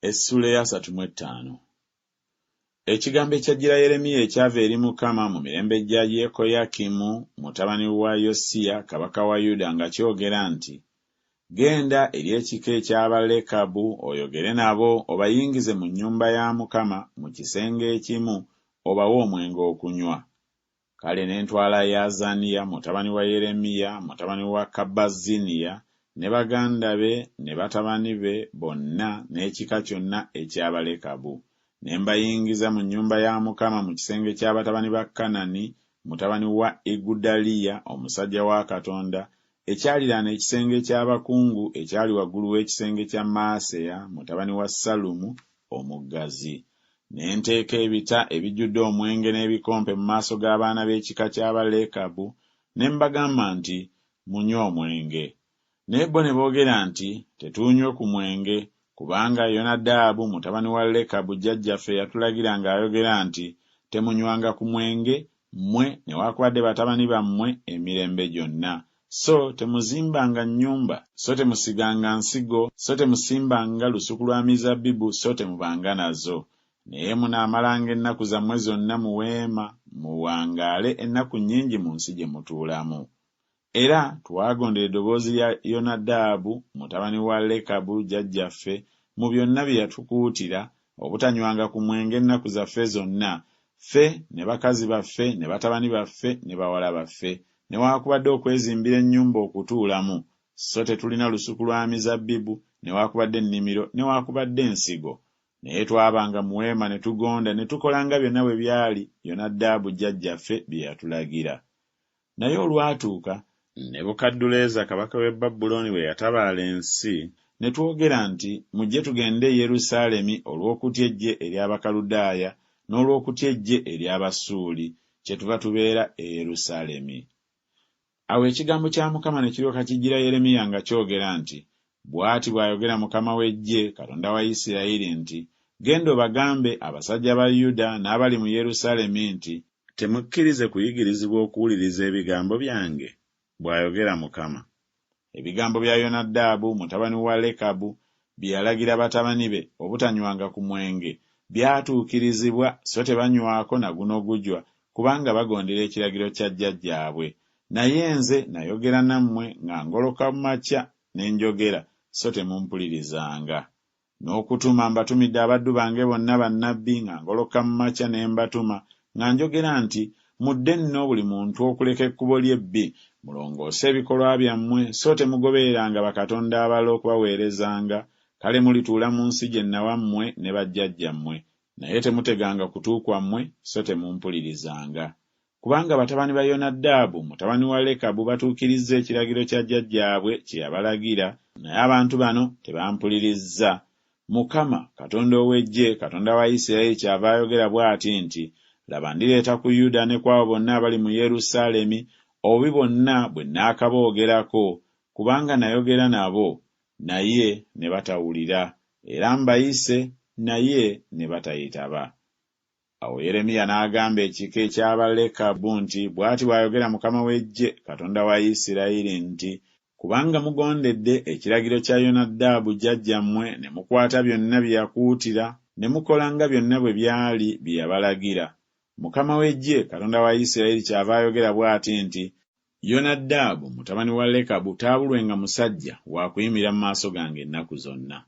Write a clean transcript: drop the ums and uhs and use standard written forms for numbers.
Essula ya 35. Ekigambo ekyajjira Yeremiya ekyava eri Mukama mu mirembe gya Yekoyakimu mutabani wa Yosiya kabaka wa Yuda nga kyogera nti, genda eri ekika eky'Abalekabu oyogere nabo obayingize mu nnyumba ya Mukama mu kisenge ekimu obawe omwenge okunywa. Kale ne ntwala Yaazaniya mutabani wa Yeremiya mutabani wa Kabaziniya ne baganda be ne batabani be bonna n'ekika kyonna eky'Abalekabu. Ne mbayingiza mu nnyumba ya Mukama mu kisenge ky'abatabani ba Kanani mutabani wa Igudaliya omusajja wa Katonda, ekyaliraana ekisenge ky'abakungu ekyali waggulu w'ekisenge kya Maaseya mutabani wa Sallumu omuggazi. Ne nteeka ebita ebijjudde omwenge n'ebikompe mu maaso g'abaana b'ekika ky'Abalekabu, ne mbagamba nti, munywe omwenge. Naye bo ne boogera nti, tetuunywe ku mwenge, kubanga Yonadabu mutabani wa Lekabu jjajjaffe yatulagira ng'ayogera nti, temunywanga ku mwenge mmwe newaakubadde batabani bammwe emirembe gyonna. So temuzimbanga nnyumba, so temusiganga nsigo, so temusimbanga lusuku lwa mizabbibu, so temubanga nazo. Naye munaamalanga ennaku zammwe zonna mu weema, muwangaale ennaku nnyingi mu nsi gye mutuulamu. Era twagondera eddoboozi lya Yonadabu mutabani wa Lekabu jjajjaffe mu byonna bye yatukuutira obutanywanga ku mwenge ennaku zaffe zonna, ffe ne bakazi baffe ne batabani baffe ne bawala baffe, newaakubadde okwezimbira ennyumba okutuulamu, so tetulina lusuku lwa mizabbibu newaakubadde ennimiro newaakubadde ensigo. Naye twabanga mu weema ne tugonda ne tukolanga byonna bwe byali Yonadabu jjajjaffe bye yatulagira. Naye olwatuuka Nebukadduleeza kabaka w'e Babulooni bwe yatabaala ensi, ne twogera nti mujje tugende e Yerusaalemi olw'okutya eggye ery'Abakaludaaya n'olw'okutya eggye ery'Abasuuli, kyetuva tubeera e Yerusaalemi. Awo ekigambo kya Mukama ne kiryoka kijjira Yeremiya nga kyogera nti, bw'ati bw'ayogera Mukama w'eggye, Katonda wa Isirayiri nti, genda obagambe abasajja ba Yuda n'abali mu Yerusaalemi nti, temukkirize kuyigirizibwa okuwuliriza ebigambo byange, bw'ayogera Mukama. Ebigambo bya Yonadabu mutabani wa Lekabu bye yalagira batabani be obutanywanga ku mwenge byatuukirizibwa, so tebanywako na guno gujwa, kubanga bagondera ekiragiro kya jjajjaabwe. Naye nze nayogera nammwe nga ngoloka mu makya ne njogera, so temumpulirizanga. N'okutuma mbatumidde abaddu bange bonna bannabbi nga ngoloka mu makya ne mbatuma nga njogera nti, mudde nno buli muntu okuleka ekkubo ly'ebbi, mulongoose ebikolwa byammwe, so temugobereranga bakatonda abalala okubaweerezanga. Kale mulituula mu nsi gye nawammwe ne bajjajjammwe, naye temuteganga kutu kwammwe, so temumpulirizanga. Kubanga batabani ba Yonadabu mutabani wa Lekabu batuukirizza ekiragiro kya jjajjaabwe kye yabalagira, naye abantu bano tebampulirizza. Mukama Katonda ow'eggye, Katonda wa Isirayiri kyava ayogera bw'ati nti, laba ndireeta ku Yuda ne ku abo bonna abali mu Yerusaalemi obubi bonna bwe nnaakaboogerako, kubanga nayogera nabo naye ne batawulira, era mbayise naye ne batayitaba. Awo Yeremiya n'agamba ekika eky'Abalekabu nti, bw'ati bw'ayogera Mukama w'eggye, Katonda wa Isirayiri nti, kubanga mugondedde ekiragiro kya Yonadabu jjajjammwe ne mukwata byonna bye yakuutira ne mukolanga byonna bwe byali bye yabalagira, Mukama w'eggye, Katonda wa Isirayiri kyava ayogera bw'ati nti, Yonadabu mutabani wa Lekabu taabulwenga musajja wa kuyimirira mu maaso gange ennaku zonna.